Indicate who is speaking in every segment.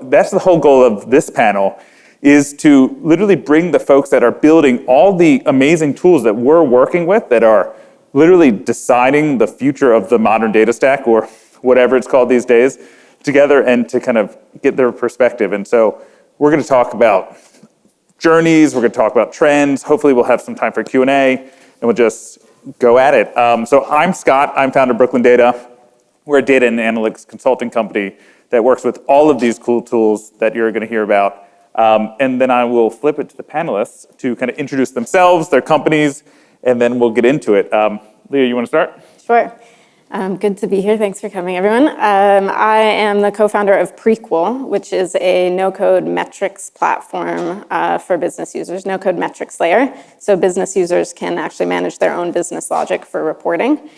Speaker 1: that's the whole goal of this panel, is to literally bring the folks that are building all the amazing tools that we're working with that are literally deciding the future of the modern data stack, or whatever it's called these days, together and to kind of get their perspective. And so we're going to talk about journeys, we're going to talk about trends, hopefully we'll have some time for Q&A, and we'll just go at it. So I'm Scott, I'm founder of Brooklyn Data. We're a data and analytics consulting company that works with all of these cool tools that you're going to hear about. And then I will flip it to the panelists to kind of introduce themselves, their companies, and then we'll get into it. Leah, you want to start?
Speaker 2: Sure. Good to be here. Thanks for coming, everyone. I am the co-founder of Preql, which is a no-code metrics platform for business users, no-code metrics layer. So business users can actually manage their own business logic for reporting.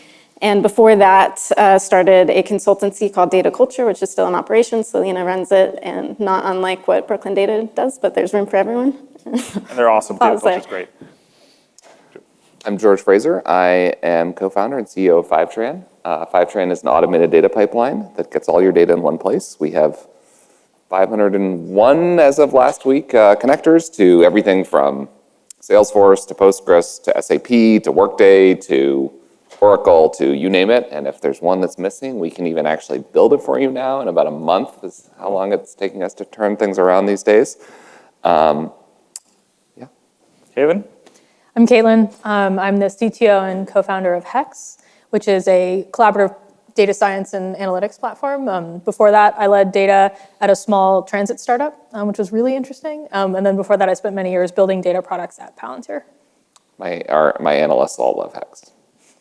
Speaker 2: And before that, started a consultancy called Data Culture, which is still in operation. Selena runs it, and not unlike what Brooklyn Data does, but there's room for everyone.
Speaker 1: And they're awesome. Data Culture is great.
Speaker 3: I'm George Fraser. I am co-founder and CEO of Fivetran. Fivetran is an automated data pipeline that gets all your data in one place. We have 501 as of last week connectors to everything from Salesforce to Postgres to SAP to Workday to Oracle to you name it. And if there's one that's missing, we can even actually build it for you now in about a month is how long it's taking us to turn things around these days.
Speaker 1: Caitlin?
Speaker 4: I'm Caitlin. I'm the CTO and co-founder of Hex, which is a collaborative data science and analytics platform. Before that, I led data at a small transit startup, which was really interesting. And then before that, I spent many years building data products at Palantir.
Speaker 3: My analysts all love Hex.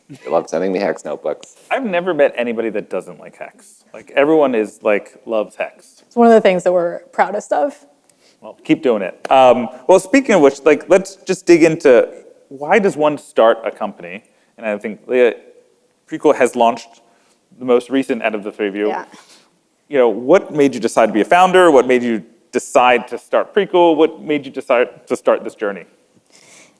Speaker 3: They love sending me Hex notebooks.
Speaker 1: I've never met anybody that doesn't like Hex. Like, everyone is like, loves Hex.
Speaker 4: It's one of the things that we're proudest of.
Speaker 1: Well, keep doing it. Well, speaking of which, like, let's just dig into why does one start a company? And I think Leah, Preql has launched the most recent out of the three of you.
Speaker 2: Yeah.
Speaker 1: You know, what made you decide to be a founder? What made you decide to start Preql? What made you decide to start this journey?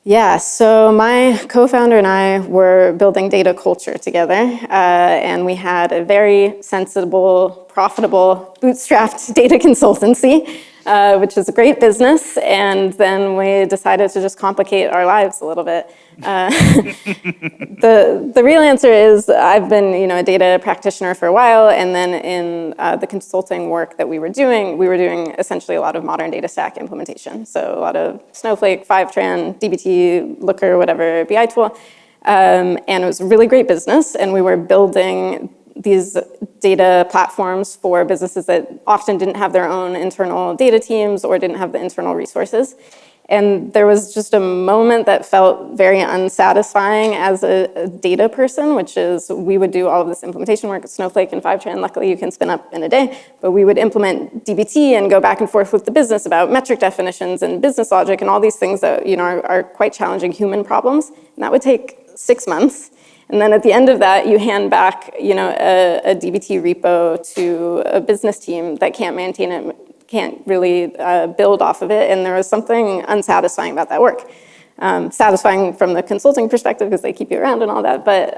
Speaker 2: Yeah, so my co-founder and I were building Data Culture together, and we had a very sensible, profitable, bootstrapped data consultancy, which is a great business, and then we decided to just complicate our lives a little bit. The real answer is I've been, a data practitioner for a while, and then in the consulting work that we were doing essentially a lot of modern data stack implementation. So a lot of Snowflake, Fivetran, dbt, Looker, whatever BI tool, and it was a really great business, and we were building these data platforms for businesses that often didn't have their own internal data teams or didn't have the internal resources. And there was just a moment that felt very unsatisfying as a data person, which is we would do all of this implementation work at Snowflake and Fivetran. Luckily, you can spin up in a day. But we would implement dbt and go back and forth with the business about metric definitions and business logic and all these things that are quite challenging human problems. And that would take 6 months. And then at the end of that, you hand back a dbt repo to a business team that can't maintain it, can't really build off of it, and there was something unsatisfying about that work. Satisfying from the consulting perspective because they keep you around and all that, but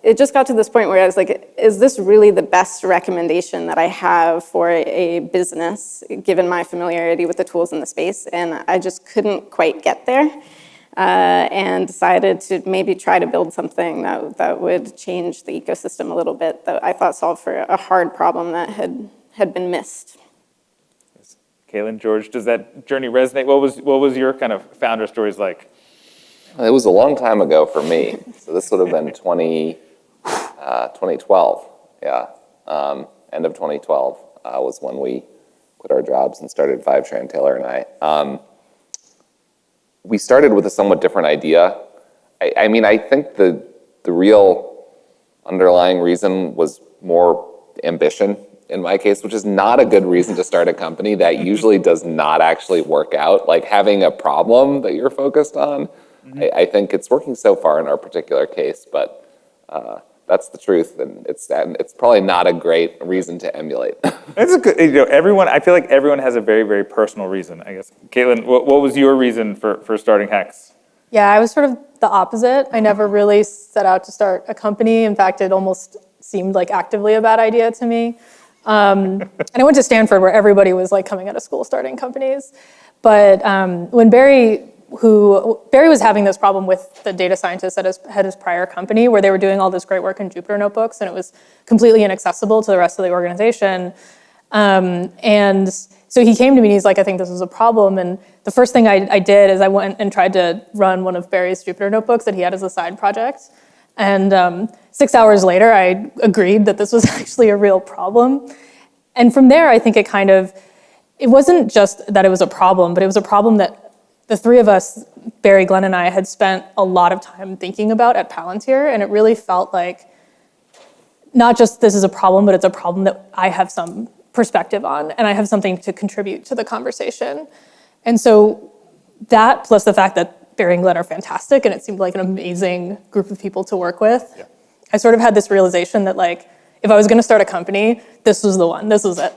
Speaker 2: it just got to this point where I was like, is this really the best recommendation that I have for a business, given my familiarity with the tools in the space? And I just couldn't quite get there, and decided to maybe try to build something that would change the ecosystem a little bit, that I thought solved for a hard problem that had been missed.
Speaker 1: Caitlin, George, does that journey resonate? What was your kind of founder stories like?
Speaker 3: It was a long time ago for me. So this would have been 2012. Yeah, end of 2012 was when we quit our jobs and started Fivetran, Taylor and I. We started with a somewhat different idea. I mean, I think the real underlying reason was more ambition in my case, which is not a good reason to start a company. That usually does not actually work out. Like having a problem that you're focused on, I think it's working so far in our particular case, but that's the truth, and it's probably not a great reason to emulate.
Speaker 1: It's a good, everyone. I feel like everyone has a very, very personal reason. I guess, Caitlin, what was your reason for starting Hex?
Speaker 4: Yeah, I was sort of the opposite. I never really set out to start a company. In fact, it almost seemed like actively a bad idea to me. And I went to Stanford where everybody was like coming out of school starting companies. But when Barry was having this problem with the data scientists at his prior company where they were doing all this great work in Jupyter notebooks and it was completely inaccessible to the rest of the organization. And so he came to me and he's like, I think this is a problem. And the first thing I did is I went and tried to run one of Barry's Jupyter notebooks that he had as a side project. And 6 hours later, I agreed that this was actually a real problem. And from there, I think it wasn't just that it was a problem, but it was a problem that the three of us, Barry, Glenn, and I, had spent a lot of time thinking about at Palantir, and it really felt like not just this is a problem, but it's a problem that I have some perspective on, and I have something to contribute to the conversation. And so that, plus the fact that Barry and Glenn are fantastic, and it seemed like an amazing group of people to work with, yeah. I sort of had this realization that like, if I was gonna start a company, this was the one, this was it.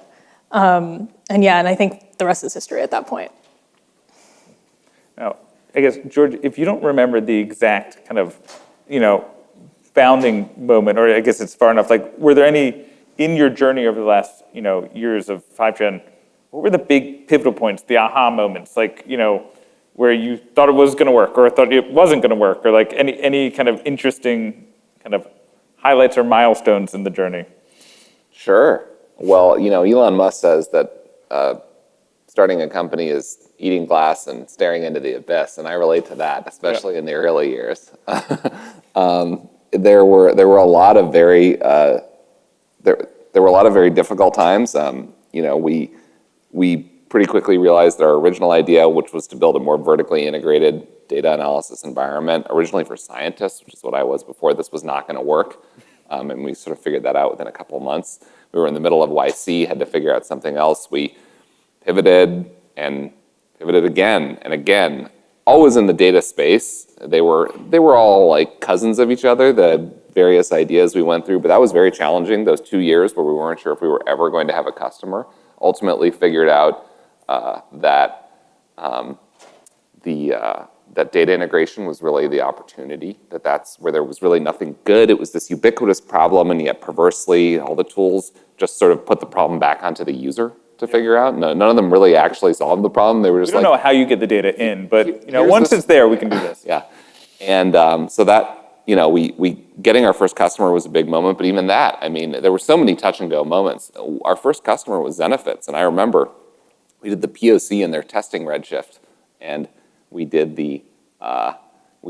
Speaker 4: And I think the rest is history at that point.
Speaker 1: Now, I guess, George, if you don't remember the exact kind of, founding moment, or I guess it's far enough, like, were there any, in your journey over the last, years of Fivetran, what were the big pivotal points, the aha moments, like, where you thought it was gonna work, or thought it wasn't gonna work, or like any kind of interesting kind of highlights or milestones in the journey?
Speaker 3: Sure. Well, Elon Musk says that starting a company is eating glass and staring into the abyss, and I relate to that, especially in the early years. There were a lot of very difficult times. We pretty quickly realized that our original idea, which was to build a more vertically integrated data analysis environment, originally for scientists, which is what I was before, this was not going to work. And we sort of figured that out within a couple of months. We were in the middle of Weiss, had to figure out something else. We pivoted and pivoted again and again, always in the data space. They were all like cousins of each other, the various ideas we went through, but that was very challenging, those 2 years where we weren't sure if we were ever going to have a customer. Ultimately figured out that data integration was really the opportunity, that's where there was really nothing good. It was this ubiquitous problem, and yet perversely, all the tools just sort of put the problem back onto the user to figure out. None of them really actually solved the problem. They were just
Speaker 1: we don't know how you get the data in, but once it's there, we can do this.
Speaker 3: Yeah, and so that, we getting our first customer was a big moment, but even that, there were so many touch and go moments. Our first customer was Zenefits, and I remember we did the POC in their testing Redshift, and we did we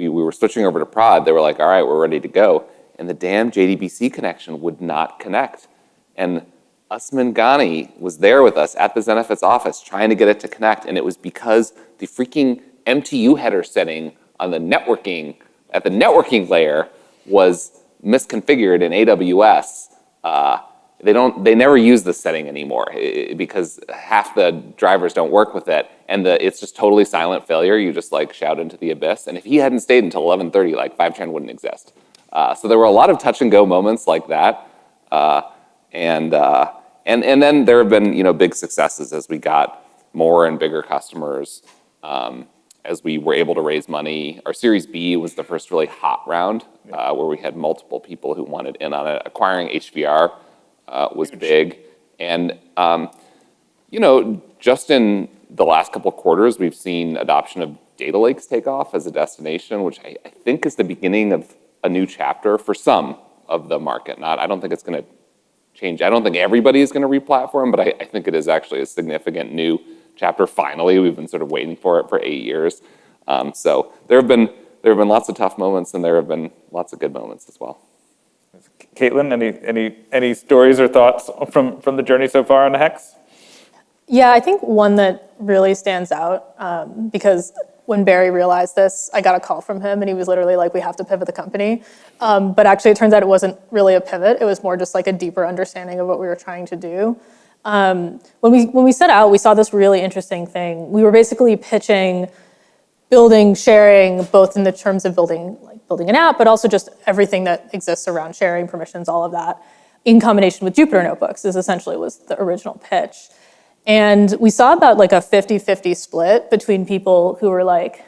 Speaker 3: were switching over to prod. They were like, all right, we're ready to go. And the damn JDBC connection would not connect. And Usman Ghani was there with us at the Zenefits office trying to get it to connect. And it was because the freaking MTU header setting on the networking, at the networking layer, was misconfigured in AWS. They never use this setting anymore because half the drivers don't work with it, and it's just totally silent failure. You just like shout into the abyss. And if he hadn't stayed until 11:30, like Fivetran wouldn't exist. So there were a lot of touch and go moments like that, and then there have been big successes as we got more and bigger customers. As we were able to raise money. Our Series B was the first really hot round where we had multiple people who wanted in on it. Acquiring HVR was big. And, just in the last couple of quarters, we've seen adoption of data lakes take off as a destination, which I think is the beginning of a new chapter for some of the market. I don't think it's going to change. I don't think everybody is going to re-platform, but I think it is actually a significant new chapter. Finally, we've been sort of waiting for it for 8 years. So there have been lots of tough moments, and there have been lots of good moments as well.
Speaker 1: Caitlin, any stories or thoughts from the journey so far on the Hex?
Speaker 4: Yeah, I think one that really stands out, because when Barry realized this, I got a call from him, and he was literally like, we have to pivot the company. But actually, it turns out it wasn't really a pivot. It was more just like a deeper understanding of what we were trying to do. When we set out, we saw this really interesting thing. We were basically pitching building, sharing, both in the terms of building an app, but also just everything that exists around sharing, permissions, all of that, in combination with Jupyter Notebooks is essentially was the original pitch. And we saw about like a 50-50 split between people who were like,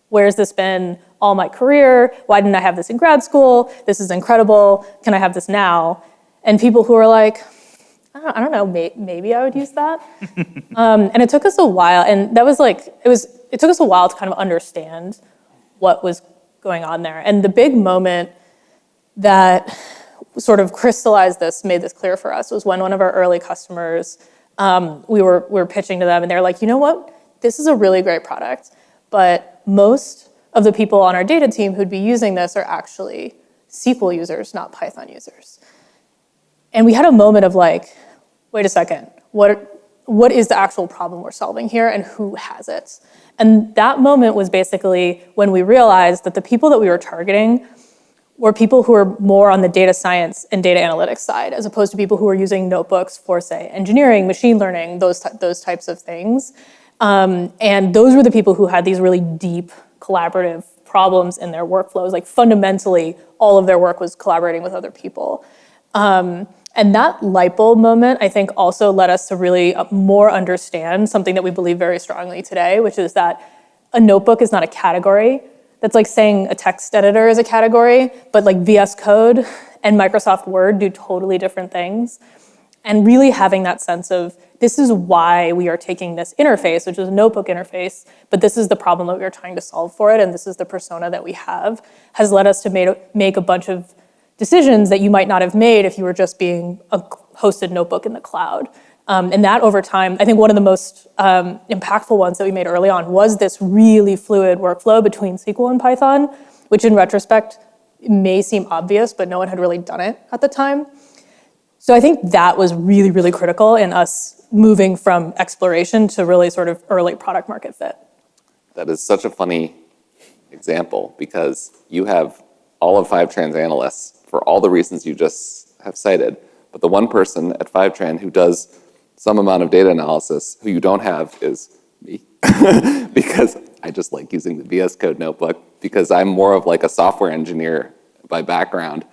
Speaker 4: where's this been all my career? Why didn't I have this in grad school? This is incredible. Can I have this now? And people who are like, I don't know, maybe I would use that. And it took us a while, and that was like, it took us a while to kind of understand what was going on there. And the big moment that sort of crystallized this, made this clear for us, was when one of our early customers, we were pitching to them, and they're like, you know what, this is a really great product, but most of the people on our data team who'd be using this are actually SQL users, not Python users. And we had a moment of like, wait a second, what is the actual problem we're solving here, and who has it? And that moment was basically when we realized that the people that we were targeting were people who were more on the data science and data analytics side, as opposed to people who were using notebooks for, say, engineering, machine learning, those types of things. And those were the people who had these really deep collaborative problems in their workflows. Like fundamentally, all of their work was collaborating with other people. And that light bulb moment, I think, also led us to really more understand something that we believe very strongly today, which is that a notebook is not a category. That's like saying a text editor is a category, but like VS Code and Microsoft Word do totally different things. And really having that sense of, this is why we are taking this interface, which is a notebook interface, but this is the problem that we are trying to solve for it, and this is the persona that we have, has led us to make a bunch of decisions that you might not have made if you were just being a hosted notebook in the cloud. And that over time, I think one of the most impactful ones that we made early on was this really fluid workflow between SQL and Python, which in retrospect may seem obvious, but no one had really done it at the time. So I think that was really, really critical in us moving from exploration to really sort of early product market fit.
Speaker 3: That is such a funny example, because you have all of Fivetran's analysts for all the reasons you just have cited, but the one person at Fivetran who does some amount of data analysis who you don't have is me. Because I just like using the VS Code notebook, because I'm more of like a software engineer by background.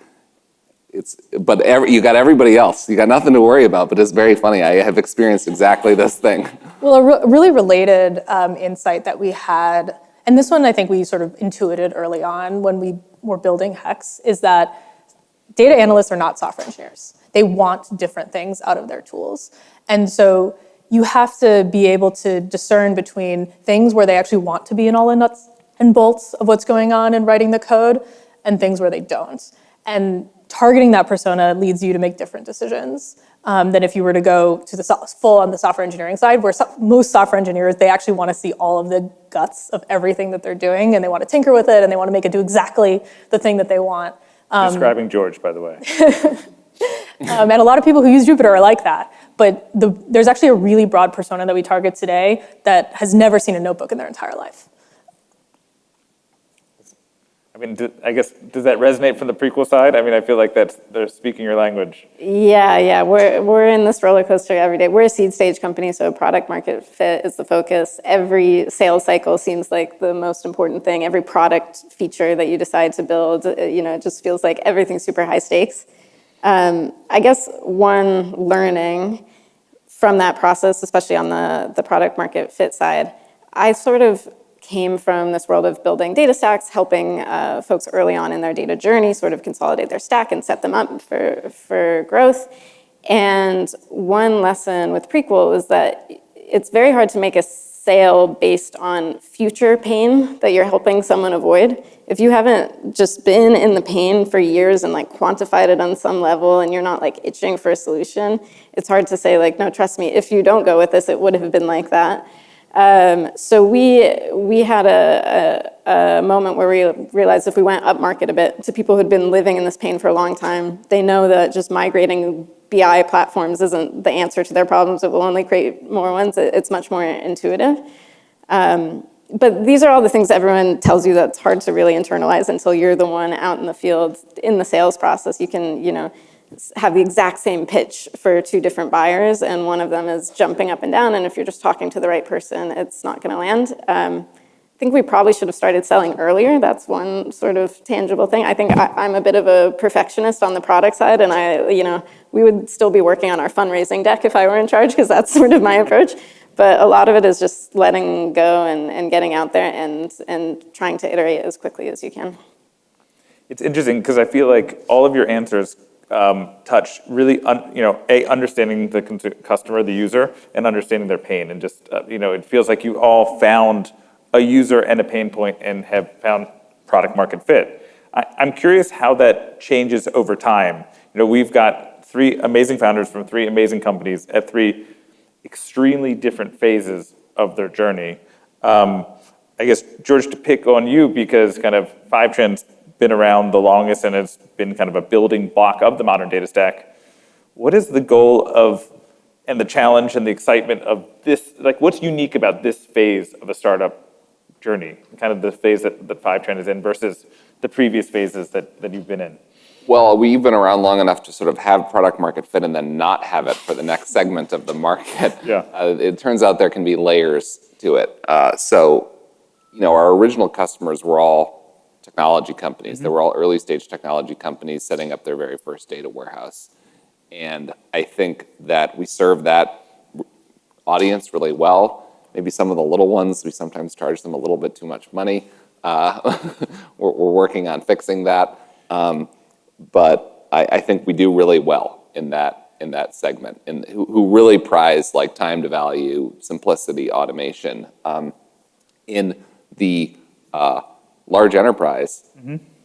Speaker 3: You got everybody else. You got nothing to worry about, but it's very funny. I have experienced exactly this thing.
Speaker 4: Well, a really related insight that we had, and this one I think we sort of intuited early on when we were building Hex, is that data analysts are not software engineers. They want different things out of their tools. And so you have to be able to discern between things where they actually want to be in all the nuts and bolts of what's going on in writing the code, and things where they don't. And targeting that persona leads you to make different decisions than if you were to go to the full on the software engineering side, where most software engineers, they actually want to see all of the guts of everything that they're doing, and they want to tinker with it, and they want to make it do exactly the thing that they want.
Speaker 1: Describing George, by the way.
Speaker 4: And a lot of people who use Jupyter are like that. But there's actually a really broad persona that we target today that has never seen a notebook in their entire life.
Speaker 1: I mean, I guess, does that resonate from the Preql side? I mean, I feel like they're speaking your language.
Speaker 2: Yeah. We're in this roller coaster every day. We're a seed stage company, so product market fit is the focus. Every sales cycle seems like the most important thing. Every product feature that you decide to build, it just feels like everything's super high stakes. I guess one learning from that process, especially on the product market fit side, I sort of came from this world of building data stacks, helping folks early on in their data journey sort of consolidate their stack and set them up for growth. And one lesson with Preql was that it's very hard to make a sale based on future pain that you're helping someone avoid. If you haven't just been in the pain for years and like quantified it on some level, and you're not like itching for a solution, it's hard to say like, no, trust me, if you don't go with this, it would have been like that. So we had a moment where we realized if we went up market a bit to people who'd been living in this pain for a long time, they know that just migrating BI platforms isn't the answer to their problems. It will only create more ones. It's much more intuitive. But these are all the things that everyone tells you that's hard to really internalize until you're the one out in the field in the sales process. You can, have the exact same pitch for two different buyers, and one of them is jumping up and down, and if you're just talking to the right person, it's not going to land. I think we probably should have started selling earlier. That's one sort of tangible thing. I think I'm a bit of a perfectionist on the product side, and we would still be working on our fundraising deck if I were in charge, because that's sort of my approach. But a lot of it is just letting go and getting out there and trying to iterate as quickly as you can.
Speaker 1: It's interesting because I feel like all of your answers touch, really, understanding the customer, the user, and understanding their pain. And just, it feels like you all found a user and a pain point and have found product market fit. I'm curious how that changes over time. We've got 3 amazing founders from 3 amazing companies at 3 extremely different phases of their journey. I guess, George, to pick on you, because kind of Fivetran's been around the longest and it's been kind of a building block of the modern data stack. What is the goal of, and the challenge and the excitement of this, like what's unique about this phase of a startup journey, kind of the phase that Fivetran is in versus the previous phases that you've been in?
Speaker 3: Well, we've been around long enough to sort of have product market fit and then not have it for the next segment of the market.
Speaker 1: Yeah.
Speaker 3: It turns out there can be layers to it. Our original customers were all technology companies. They were all early stage technology companies setting up their very first data warehouse. And I think that we serve that audience really well. Maybe some of the little ones, we sometimes charge them a little bit too much money. We're working on fixing that. But I think we do really well in that segment, and who really prize like time to value, simplicity, automation. In the large enterprise,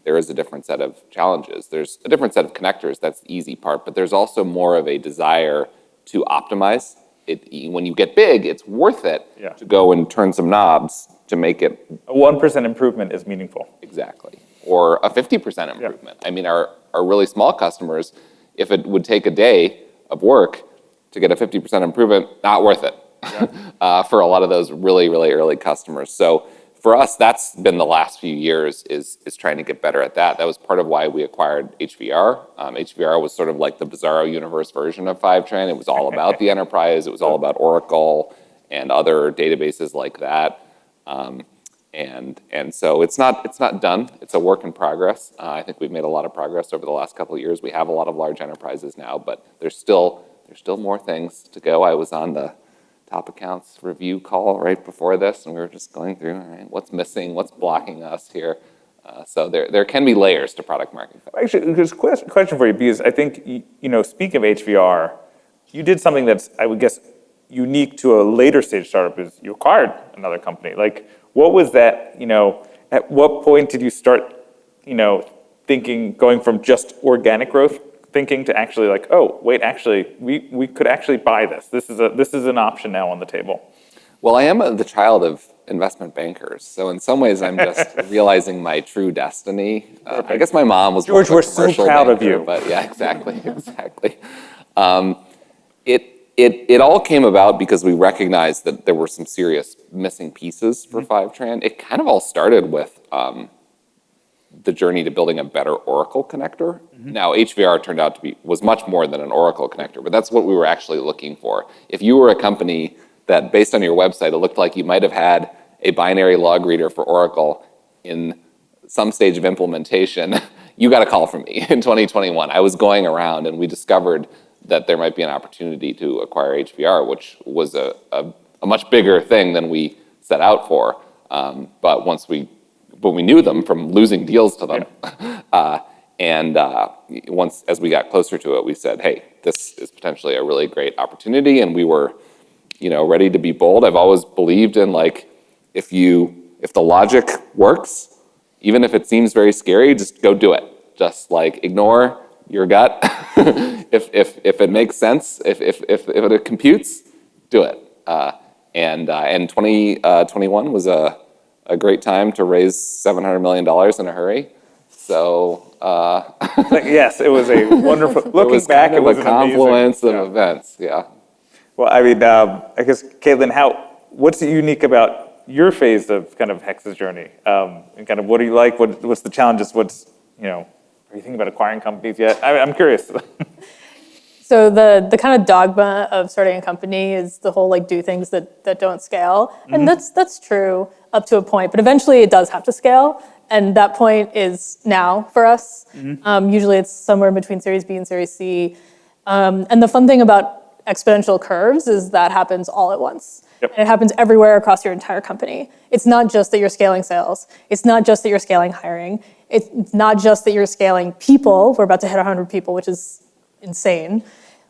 Speaker 3: there is a different set of challenges. There's a different set of connectors. That's the easy part. But there's also more of a desire to optimize. When you get big, it's worth it to go and turn some knobs to make it.
Speaker 1: A 1% improvement is meaningful.
Speaker 3: Exactly. Or a 50% improvement. I mean, our really small customers, if it would take a day of work to get a 50% improvement, not worth it for a lot of those really, really early customers. So for us, that's been the last few years is trying to get better at that. That was part of why we acquired HVR. HVR was sort of like the Bizarro universe version of Fivetran. It was all about the enterprise. It was all about Oracle and other databases like that. And so it's not done. It's a work in progress. I think we've made a lot of progress over the last couple of years. We have a lot of large enterprises now, but there's still more things to go. I was on the top accounts review call right before this, and we were just going through, all right, what's missing, what's blocking us here. So there can be layers to product market fit.
Speaker 1: Actually, there's a question for you, because I think, speaking of HVR, you did something that's, I would guess, unique to a later stage startup, is you acquired another company. Like, what was that, at what point did you start, thinking, going from just organic growth thinking to actually like, oh, wait, actually, we could actually buy this. This is an option now on the table.
Speaker 3: Well, I am the child of investment bankers, so in some ways I'm just realizing my true destiny. I guess my mom was
Speaker 1: George, we're so proud of you.
Speaker 3: But yeah, exactly. It all came about because we recognized that there were some serious missing pieces for Fivetran. It kind of all started with the journey to building a better Oracle connector. Now, HVR turned out was much more than an Oracle connector, but that's what we were actually looking for. If you were a company that, based on your website, it looked like you might have had a binary log reader for Oracle in some stage of implementation, you got a call from me in 2021. I was going around and we discovered that there might be an opportunity to acquire HVR, which was a much bigger thing than we set out for. But we knew them from losing deals to them. Once, as we got closer to it, we said, hey, this is potentially a really great opportunity. And we were, ready to be bold. I've always believed in like, if the logic works, even if it seems very scary, just go do it. Just like ignore your gut. If it makes sense, if it computes, do it. And 2021 was a great time to raise $700 million in a hurry. So
Speaker 1: yes, it was a wonderful. Looking back, it was a
Speaker 3: confluence of events. Yeah.
Speaker 1: Well, I mean, I guess, Caitlin, what's unique about your phase of kind of Hex's journey? And kind of what do you like? What's the challenges? Are you thinking about acquiring companies yet? I'm curious.
Speaker 4: So the kind of dogma of starting a company is the whole like do things that don't scale. And that's true up to a point, but eventually it does have to scale. And that point is now for us. Usually it's somewhere between Series B and Series C. And the fun thing about exponential curves is that happens all at once.
Speaker 1: Yep.
Speaker 4: And it happens everywhere across your entire company. It's not just that you're scaling sales. It's not just that you're scaling hiring. It's not just that you're scaling people. We're about to hit 100 people, which is insane.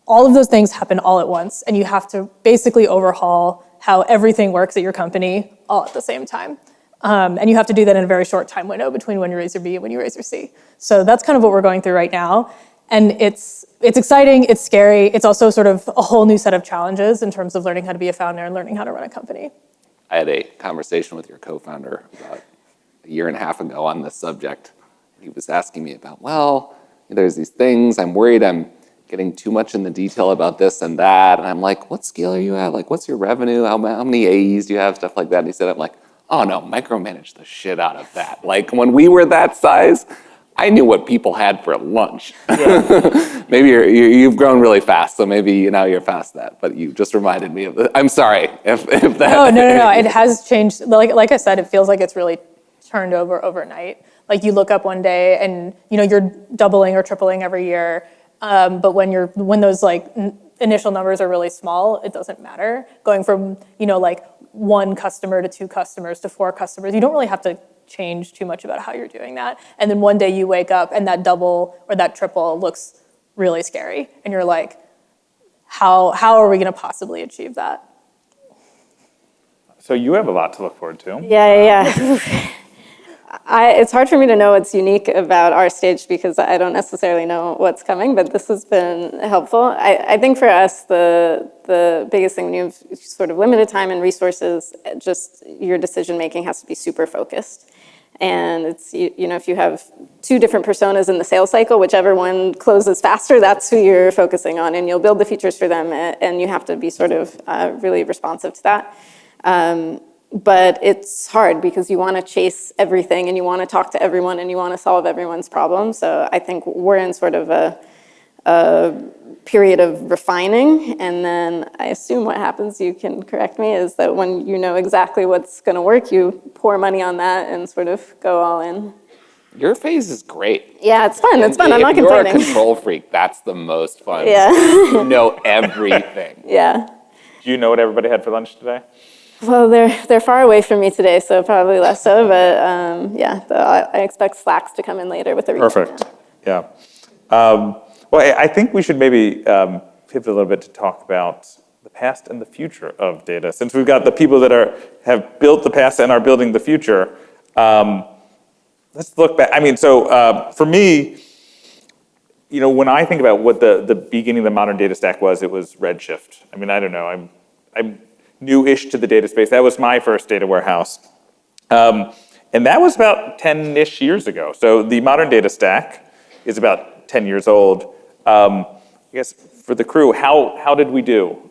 Speaker 4: All of those things happen all at once, and you have to basically overhaul how everything works at your company all at the same time. And you have to do that in a very short time window between when you raise your B and when you raise your C. So that's kind of what we're going through right now. And it's exciting, it's scary, it's also sort of a whole new set of challenges in terms of learning how to be a founder and learning how to run a company.
Speaker 3: I had a conversation with your co-founder about a year and a half ago on this subject. He was asking me about, well, there's these things, I'm worried I'm getting too much in the detail about this and that. And I'm like, what scale are you at? Like, what's your revenue? How many AEs do you have? Stuff like that. And he said, I'm like, oh no, micromanage the shit out of that. Like when we were that size, I knew what people had for lunch. Yeah. Maybe you've grown really fast, so maybe now you're past that. But you just reminded me of it. I'm sorry if that.
Speaker 4: No. It has changed. Like I said, it feels like it's really turned over overnight. Like you look up one day and you're doubling or tripling every year. But when those initial numbers are really small, it doesn't matter. Going from like 1 customer to 2 customers to 4 customers, you don't really have to change too much about how you're doing that. And then one day you wake up and that double or that triple looks really scary. And you're like, how are we going to possibly achieve that?
Speaker 1: So you have a lot to look forward to.
Speaker 2: Yeah. It's hard for me to know what's unique about our stage because I don't necessarily know what's coming, but this has been helpful. I think for us, the biggest thing when you have sort of limited time and resources, just your decision-making has to be super focused. And it's, if you have 2 different personas in the sales cycle, whichever one closes faster, that's who you're focusing on, and you'll build the features for them, and you have to be sort of really responsive to that. But it's hard because you want to chase everything and you want to talk to everyone and you want to solve everyone's problems. So I think we're in sort of a period of refining. And then I assume what happens, you can correct me, is that when you know exactly what's going to work, you pour money on that and sort of go all in.
Speaker 3: Your phase is great.
Speaker 2: Yeah, it's fun. It's fun. I'm not complaining.
Speaker 3: If you're a control freak, that's the most fun.
Speaker 2: Yeah.
Speaker 3: You know everything.
Speaker 2: Yeah.
Speaker 1: Do you know what everybody had for lunch today?
Speaker 2: Well, they're far away from me today, so probably less so. But I expect Slacks to come in later with the
Speaker 1: Perfect. Yeah. Well, I think we should maybe pivot a little bit to talk about the past and the future of data. Since we've got the people that have built the past and are building the future, let's look back. I mean, so for me, when I think about what the beginning of the modern data stack was, it was Redshift. I mean, I don't know. I'm new-ish to the data space. That was my first data warehouse. And that was about 10-ish years ago. So the modern data stack is about 10 years old. I guess for the crew, how did we do?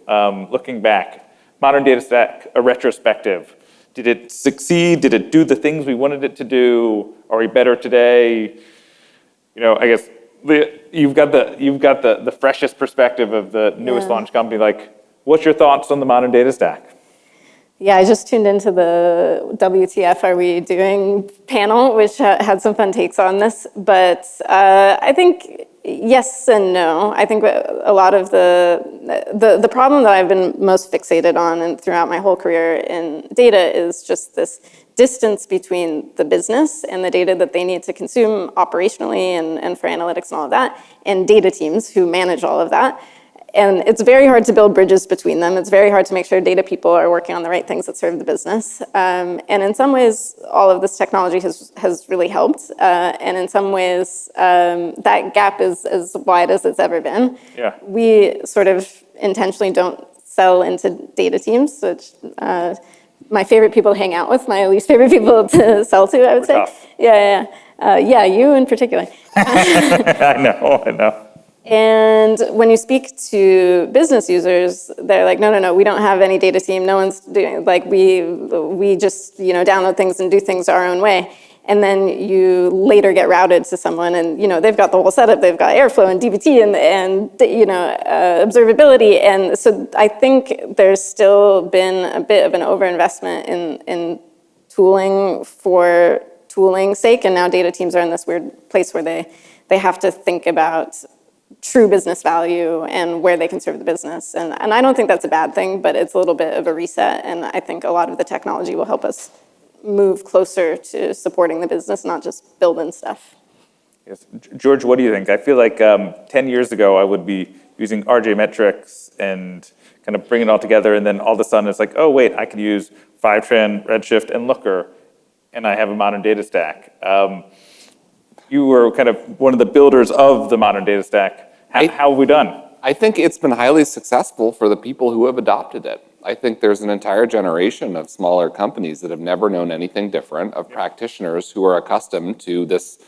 Speaker 1: Looking back, modern data stack, a retrospective. Did it succeed? Did it do the things we wanted it to do? Are we better today? I guess you've got the freshest perspective of the newest launch company. Like, what's your thoughts on the modern data stack?
Speaker 2: Yeah, I just tuned into the WTF Are We Doing panel, which had some fun takes on this. But I think yes and no. I think a lot of the problem that I've been most fixated on and throughout my whole career in data is just this distance between the business and the data that they need to consume operationally and for analytics and all of that, and data teams who manage all of that. And it's very hard to build bridges between them. It's very hard to make sure data people are working on the right things that serve the business. And in some ways, all of this technology has really helped. And in some ways, that gap is as wide as it's ever been.
Speaker 1: Yeah.
Speaker 2: We sort of intentionally don't sell into data teams, which my favorite people to hang out with, my least favorite people to sell to, I would say.
Speaker 1: Tough.
Speaker 2: Yeah, you in particular.
Speaker 1: I know.
Speaker 2: And when you speak to business users, they're like, no, we don't have any data team. No one's doing, like, we just, download things and do things our own way. And then you later get routed to someone and, they've got the whole setup. They've got Airflow and dbt and observability. And so I think there's still been a bit of an overinvestment in tooling for tooling's sake. And now data teams are in this weird place where they have to think about true business value and where they can serve the business. And I don't think that's a bad thing, but it's a little bit of a reset. And I think a lot of the technology will help us move closer to supporting the business, not just building stuff.
Speaker 1: Yes. George, what do you think? I feel like 10 years ago, I would be using RJ metrics and kind of bring it all together. And then all of a sudden, it's like, oh, wait, I could use Fivetran, Redshift, and Looker, and I have a modern data stack. You were kind of one of the builders of the modern data stack. How have we done?
Speaker 3: I think it's been highly successful for the people who have adopted it. I think there's an entire generation of smaller companies that have never known anything different, of practitioners who are accustomed to this.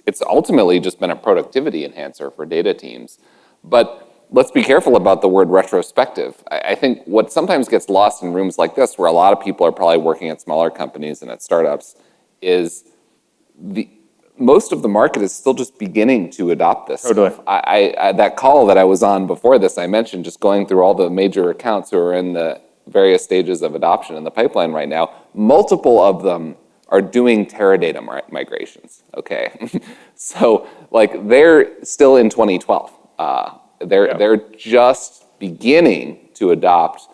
Speaker 3: It's ultimately just been a productivity enhancer for data teams. But let's be careful about the word retrospective. I think what sometimes gets lost in rooms like this, where a lot of people are probably working at smaller companies and at startups, is most of the market is still just beginning to adopt this stuff. That call that I was on before this, I mentioned just going through all the major accounts who are in the various stages of adoption in the pipeline right now. Multiple of them are doing Teradata migrations, okay? So like they're still in 2012. They're just beginning to adopt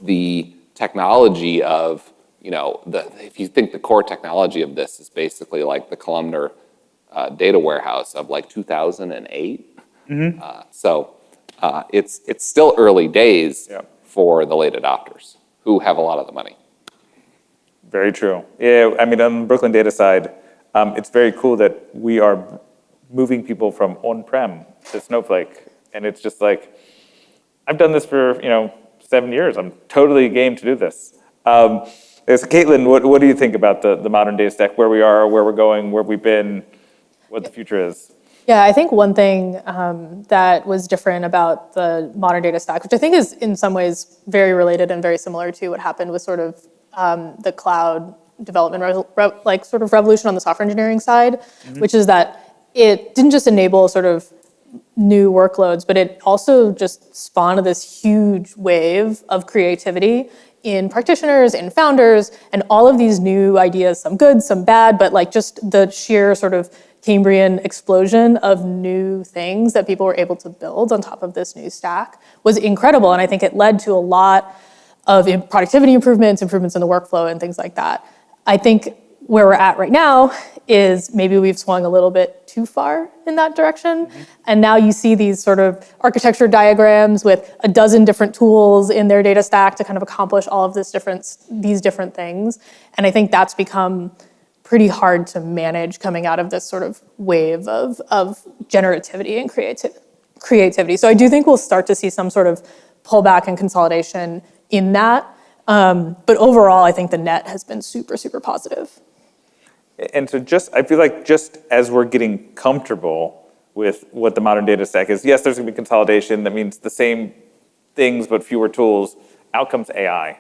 Speaker 3: the technology of, if you think the core technology of this is basically like the columnar data warehouse of like 2008. So it's still early days for the late adopters who have a lot of the money.
Speaker 1: Very true. Yeah, I mean, on the Brooklyn data side, it's very cool that we are moving people from on-prem to Snowflake. And it's just like, I've done this for 7 years. I'm totally game to do this. So Caitlin, what do you think about the modern data stack, where we are, where we're going, where we've been, what the future is?
Speaker 4: Yeah, I think one thing that was different about the modern data stack, which I think is in some ways very related and very similar to what happened with sort of the cloud development, sort of revolution on the software engineering side, which is that it didn't just enable sort of new workloads, but it also just spawned this huge wave of creativity in practitioners, in founders, and all of these new ideas, some good, some bad, but like just the sheer sort of Cambrian explosion of new things that people were able to build on top of this new stack was incredible. And I think it led to a lot of productivity improvements in the workflow and things like that. I think where we're at right now is maybe we've swung a little bit too far in that direction. And now you see these sort of architecture diagrams with a dozen different tools in their data stack to kind of accomplish all of these different things. And I think that's become pretty hard to manage coming out of this sort of wave of generativity and creativity. So I do think we'll start to see some sort of pullback and consolidation in that. But overall, I think the net has been super, super positive.
Speaker 1: And so I feel like just as we're getting comfortable with what the modern data stack is, yes, there's going to be consolidation. That means the same things but fewer tools. Out comes AI.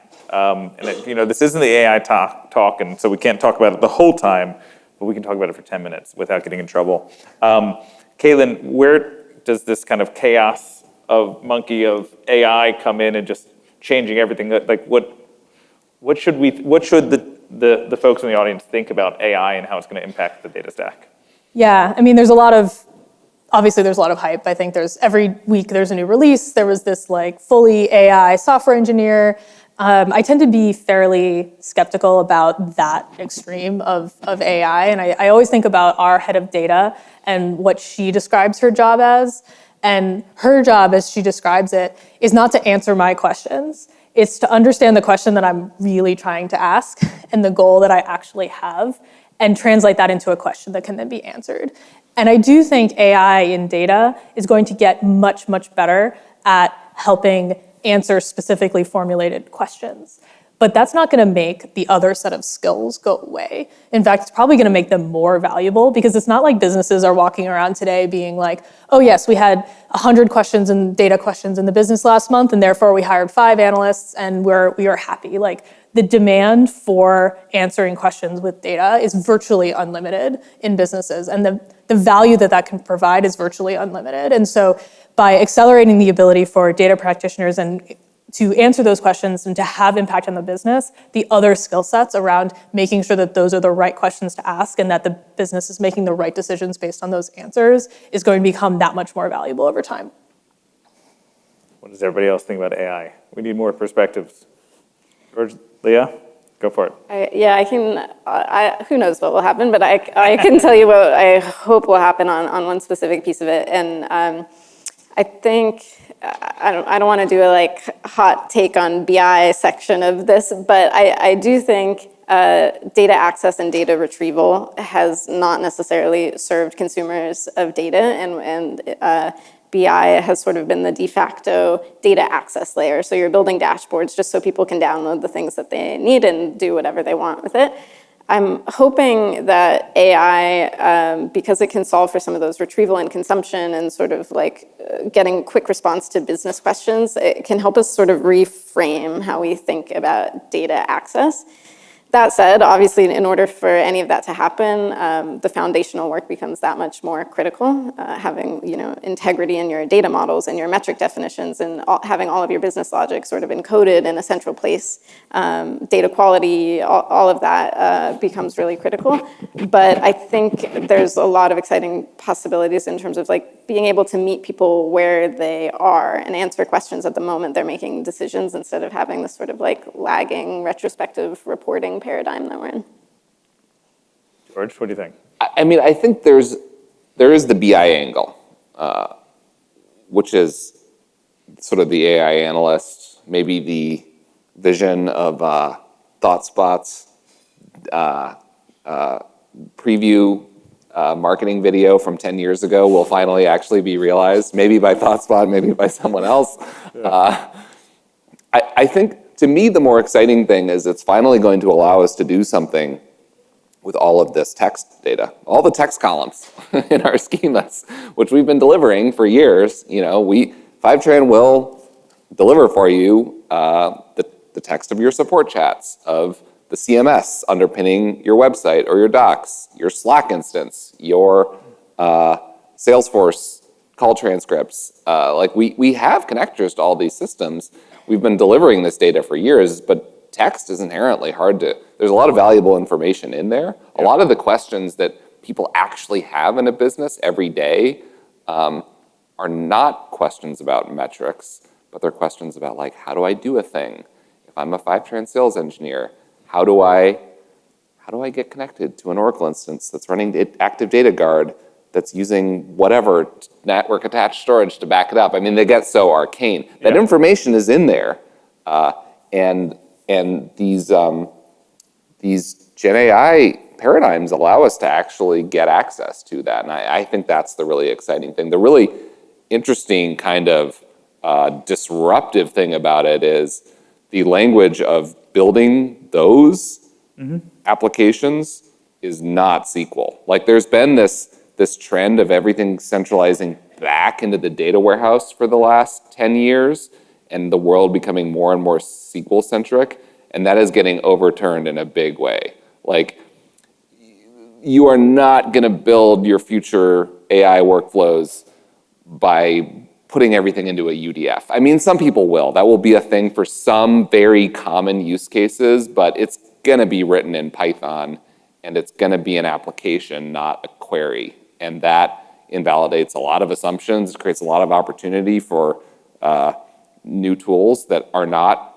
Speaker 1: This isn't the AI talk, and so we can't talk about it the whole time, but we can talk about it for 10 minutes without getting in trouble. Caitlin, where does this kind of chaos of monkey of AI come in and just changing everything? Like what should the folks in the audience think about AI and how it's going to impact the data stack?
Speaker 4: Yeah, I mean, there's a lot of hype. I think every week there's a new release. There was this like fully AI software engineer. I tend to be fairly skeptical about that extreme of AI. And I always think about our head of data and what she describes her job as. And her job, as she describes it, is not to answer my questions. It's to understand the question that I'm really trying to ask and the goal that I actually have and translate that into a question that can then be answered. And I do think AI in data is going to get much, much better at helping answer specifically formulated questions. But that's not going to make the other set of skills go away. In fact, it's probably going to make them more valuable because it's not like businesses are walking around today being like, oh yes, we had 100 questions and data questions in the business last month, and therefore we hired 5 analysts and we are happy. Like the demand for answering questions with data is virtually unlimited in businesses, and the value that can provide is virtually unlimited. And so by accelerating the ability for data practitioners and to answer those questions and to have impact on the business, the other skill sets around making sure that those are the right questions to ask and that the business is making the right decisions based on those answers is going to become that much more valuable over time.
Speaker 1: What does everybody else think about AI? We need more perspectives. George, Leah, go for it.
Speaker 2: I can, who knows what will happen, but I can tell you what I hope will happen on one specific piece of it. And I think, I don't want to do a hot take on BI section of this, but I do think data access and data retrieval has not necessarily served consumers of data, and BI has sort of been the de facto data access layer. So you're building dashboards just so people can download the things that they need and do whatever they want with it. I'm hoping that AI, because it can solve for some of those retrieval and consumption and sort of getting quick response to business questions, it can help us sort of reframe how we think about data access. That said, obviously, in order for any of that to happen, the foundational work becomes that much more critical. Having integrity in your data models and your metric definitions, and having all of your business logic sort of encoded in a central place, data quality, all of that becomes really critical. But I think there's a lot of exciting possibilities in terms of being able to meet people where they are and answer questions at the moment they're making decisions, instead of having this sort of lagging retrospective reporting paradigm that we're in.
Speaker 1: George, what do you think?
Speaker 3: I mean, I think there is the BI angle, which is sort of the AI analyst, maybe the vision of ThoughtSpot's preview marketing video from 10 years ago will finally actually be realized, maybe by ThoughtSpot, maybe by someone else. Yeah. I think, to me, the more exciting thing is it's finally going to allow us to do something with all of this text data, all the text columns in our schemas, which we've been delivering for years. Fivetran will deliver for you the text of your support chats, of the CMS underpinning your website or your docs, your Slack instance, your Salesforce call transcripts. We have connectors to all these systems. We've been delivering this data for years, but text is inherently hard to, there's a lot of valuable information in there. Yeah. A lot of the questions that people actually have in a business every day are not questions about metrics, but they're questions about how do I do a thing? If I'm a Fivetran sales engineer, how do I get connected to an Oracle instance that's running Active Data Guard, that's using whatever network attached storage to back it up? I mean, they get so arcane. That information is in there, and these Gen AI paradigms allow us to actually get access to that, and I think that's the really exciting thing. The really interesting kind of disruptive thing about it is the language of building those applications is not SQL. There's been this trend of everything centralizing back into the data warehouse for the last 10 years, and the world becoming more and more SQL-centric, and that is getting overturned in a big way. You are not going to build your future AI workflows by putting everything into a UDF. I mean, some people will. That will be a thing for some very common use cases, but it's going to be written in Python, and it's going to be an application, not a query. And that invalidates a lot of assumptions. It creates a lot of opportunity for new tools that are not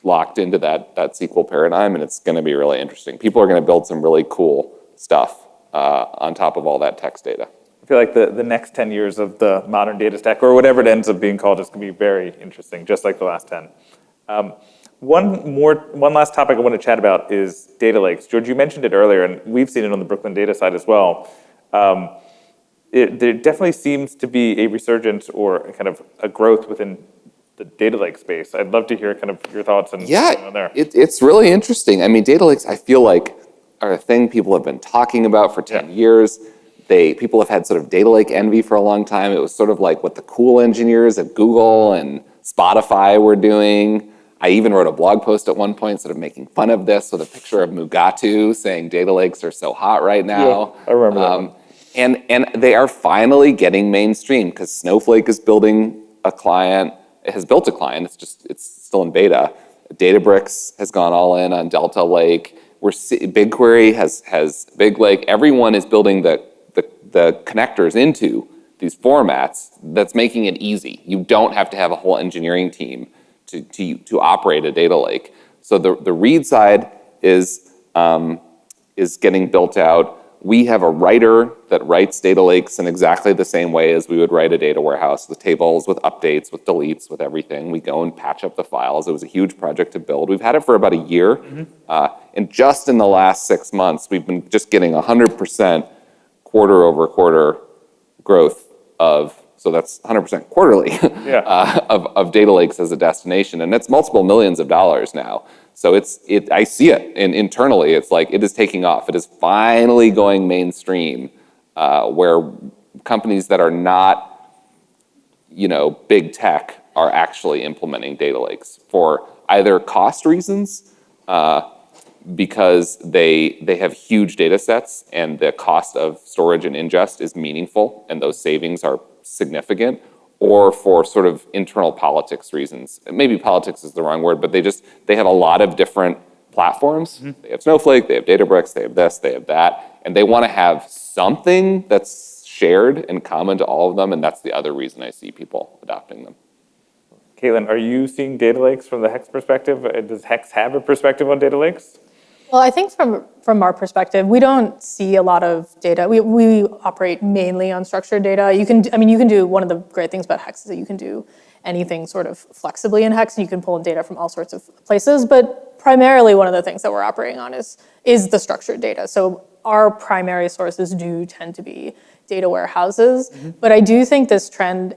Speaker 3: locked into that SQL paradigm, and it's going to be really interesting. People are going to build some really cool stuff on top of all that text data.
Speaker 1: I feel like the next 10 years of the modern data stack, or whatever it ends up being called, is going to be very interesting, just like the last 10. One last topic I want to chat about is data lakes. George, you mentioned it earlier, and we've seen it on the Brooklyn data side as well. There definitely seems to be a resurgence or kind of a growth within the data lake space. I'd love to hear kind of your thoughts on there.
Speaker 3: It's really interesting. I mean, data lakes, I feel like, are a thing people have been talking about for 10 years. People have had sort of data lake envy for a long time. It was sort of like what the cool engineers at Google and Spotify were doing. I even wrote a blog post at one point sort of making fun of this with a picture of Mugatu saying data lakes are so hot right now.
Speaker 1: Yeah, I remember that one.
Speaker 3: And they are finally getting mainstream because Snowflake is building a client. has built a client. It's still in beta. Databricks has gone all in on Delta Lake. BigQuery has Big Lake. Everyone is building the connectors into these formats that's making it easy. You don't have to have a whole engineering team to operate a data lake. So the read side is getting built out. We have a writer that writes data lakes in exactly the same way as we would write a data warehouse, with tables, with updates, with deletes, with everything. We go and patch up the files. It was a huge project to build. We've had it for about a year. And just in the last 6 months, we've been just getting 100% quarter over quarter growth so that's 100% quarterly of data lakes as a destination. And it's multiple millions of dollars now. So I see it, and internally, it's like it is taking off. It is finally going mainstream, where companies that are not, big tech are actually implementing data lakes for either cost reasons, because they have huge data sets and the cost of storage and ingest is meaningful and those savings are significant, or for sort of internal politics reasons. Maybe politics is the wrong word, but they have a lot of different platforms. They have Snowflake, they have Databricks, they have this, they have that, and they want to have something that's shared and common to all of them, and that's the other reason I see people adopting them.
Speaker 1: Caitlin, are you seeing data lakes from the Hex perspective? Does Hex have a perspective on data lakes?
Speaker 4: Well, I think from our perspective, we don't see a lot of data. We operate mainly on structured data. You can do, one of the great things about Hex is that you can do anything sort of flexibly in Hex, and you can pull in data from all sorts of places. But primarily, one of the things that we're operating on is the structured data. So our primary sources do tend to be data warehouses. But I do think this trend,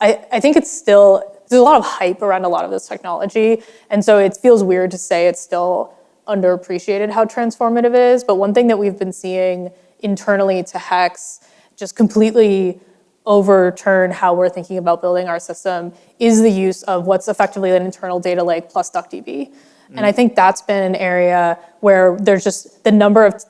Speaker 4: I think it's still, there's a lot of hype around a lot of this technology. And so it feels weird to say it's still underappreciated how transformative it is. But one thing that we've been seeing internally to Hex just completely overturn how we're thinking about building our system is the use of what's effectively an internal data lake plus DuckDB. And I think that's been an area where there's just the number of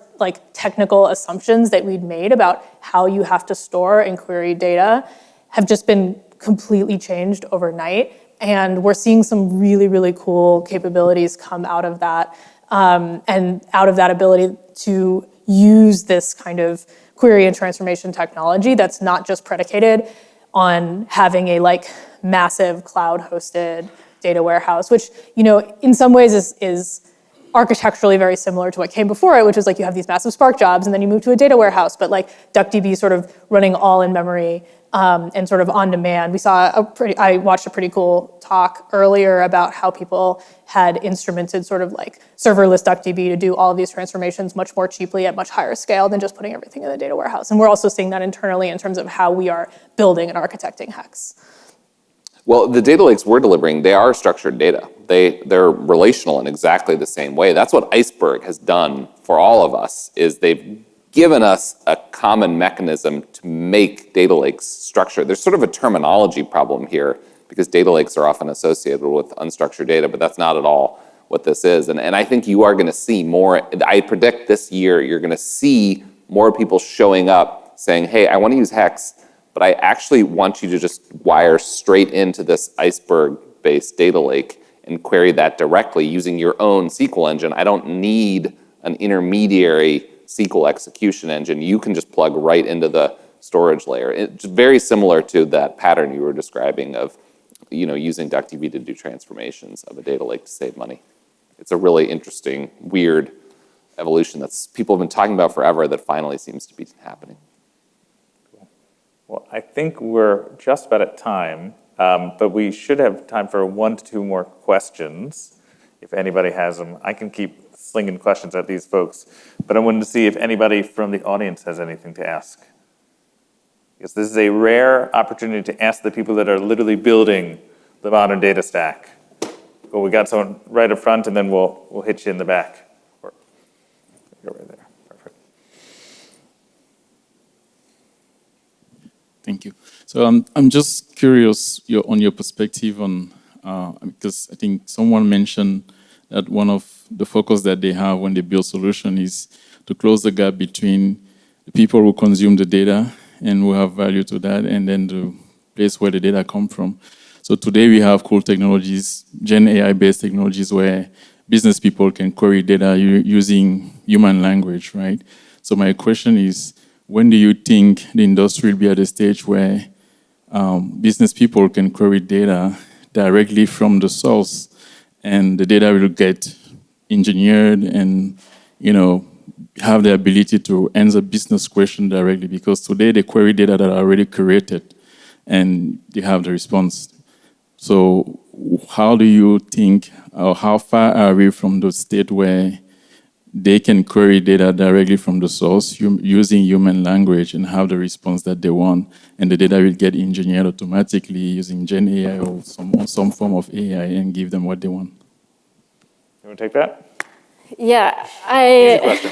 Speaker 4: technical assumptions that we'd made about how you have to store and query data have just been completely changed overnight. And we're seeing some really, really cool capabilities come out of that, and out of that ability to use this kind of query and transformation technology that's not just predicated on having a massive cloud-hosted data warehouse, which in some ways is architecturally very similar to what came before it, which is you have these massive Spark jobs and then you move to a data warehouse, but DuckDB sort of running all in memory and sort of on demand. I watched a pretty cool talk earlier about how people had instrumented sort of serverless DuckDB to do all of these transformations much more cheaply at much higher scale than just putting everything in the data warehouse. And we're also seeing that internally in terms of how we are building and architecting Hex.
Speaker 3: Well, the data lakes we're delivering, they are structured data. They're relational in exactly the same way. That's what Iceberg has done for all of us, is they've given us a common mechanism to make data lakes structured. There's sort of a terminology problem here, because data lakes are often associated with unstructured data, but that's not at all what this is. And I think you are going to see more. I predict this year you're going to see more people showing up saying, hey, I want to use Hex, but I actually want you to just wire straight into this Iceberg-based data lake and query that directly using your own SQL engine. I don't need an intermediary SQL execution engine. You can just plug right into the storage layer. It's very similar to that pattern you were describing of using DuckDB to do transformations of a data lake to save money. It's a really interesting, weird evolution that people have been talking about forever that finally seems to be happening.
Speaker 1: Well, I think we're just about at time, but we should have time for 1 to 2 more questions, if anybody has them. I can keep slinging questions at these folks, but I wanted to see if anybody from the audience has anything to ask. Because this is a rare opportunity to ask the people that are literally building the modern data stack. Well, we got someone right up front, and then we'll hit you in the back. Or, go right there. Perfect.
Speaker 5: Thank you. So I'm just curious on your perspective on, because I think someone mentioned that one of the focus that they have when they build solution is to close the gap between the people who consume the data and who have value to that, and then the place where the data come from. So today we have cool technologies, Gen AI-based technologies where business people can query data using human language, right? So my question is, when do you think the industry will be at a stage where business people can query data directly from the source, and the data will get engineered and, have the ability to answer business question directly? Because today they query data that are already created and they have the response. So how do you think, or how far are we from the state where they can query data directly from the source using human language and have the response that they want, and the data will get engineered automatically using Gen AI or some form of AI and give them what they want?
Speaker 1: You want to take that?
Speaker 2: Yeah,
Speaker 1: Easy question.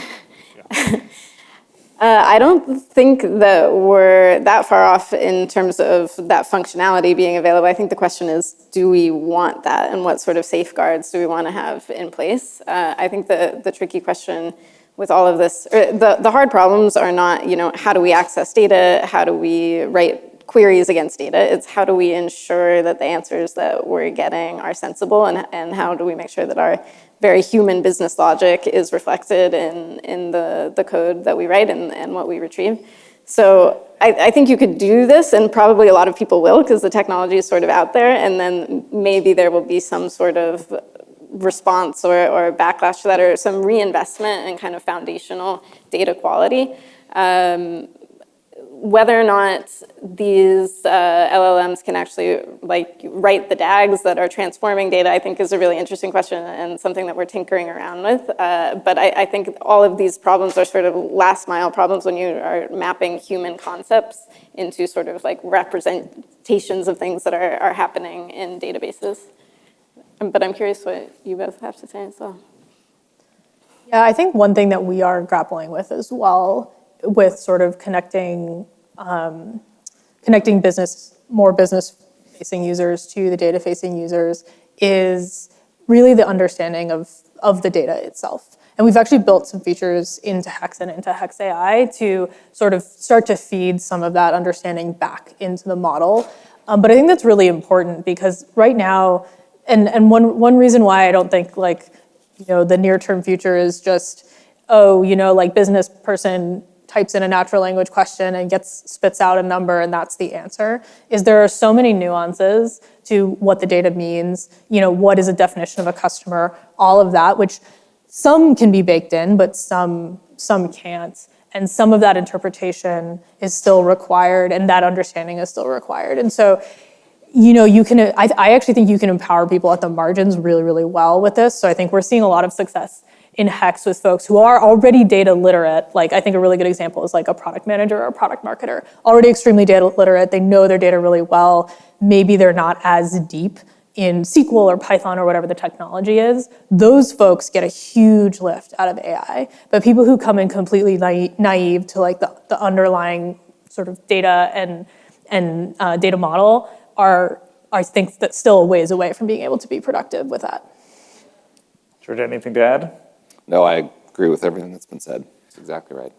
Speaker 2: I don't think that we're that far off in terms of that functionality being available. I think the question is, do we want that, and what sort of safeguards do we want to have in place? I think the tricky question with all of this, the hard problems are not, how do we access data? How do we write queries against data? It's how do we ensure that the answers that we're getting are sensible, and how do we make sure that our very human business logic is reflected in the code that we write and what we retrieve. So I think you could do this, and probably a lot of people will, because the technology is sort of out there, and then maybe there will be some sort of response or backlash to that, or some reinvestment in kind of foundational data quality. Whether or not these LLMs can actually write the DAGs that are transforming data, I think is a really interesting question and something that we're tinkering around with. But I think all of these problems are sort of last mile problems when you are mapping human concepts into sort of representations of things that are happening in databases. But I'm curious what you both have to say as well.
Speaker 4: Yeah, I think one thing that we are grappling with as well, with sort of connecting more business-facing users to the data-facing users, is really the understanding of the data itself. And we've actually built some features into Hex and into Hex AI to sort of start to feed some of that understanding back into the model. But I think that's really important, because right now, and one reason why I don't think the near-term future is just, business person types in a natural language question and spits out a number and that's the answer, is there are so many nuances to what the data means, what is a definition of a customer, all of that, which some can be baked in, but some can't. And some of that interpretation is still required, and that understanding is still required. And so, I actually think you can empower people at the margins really, really well with this. So I think we're seeing a lot of success in Hex with folks who are already data literate. I think a really good example is a product manager or a product marketer, already extremely data literate. They know their data really well. Maybe they're not as deep in SQL or Python or whatever the technology is. Those folks get a huge lift out of AI. But people who come in completely naive to the underlying sort of data and data model are, I think, that still a ways away from being able to be productive with that.
Speaker 1: George, anything to add?
Speaker 3: No, I agree with everything that's been said. It's exactly right.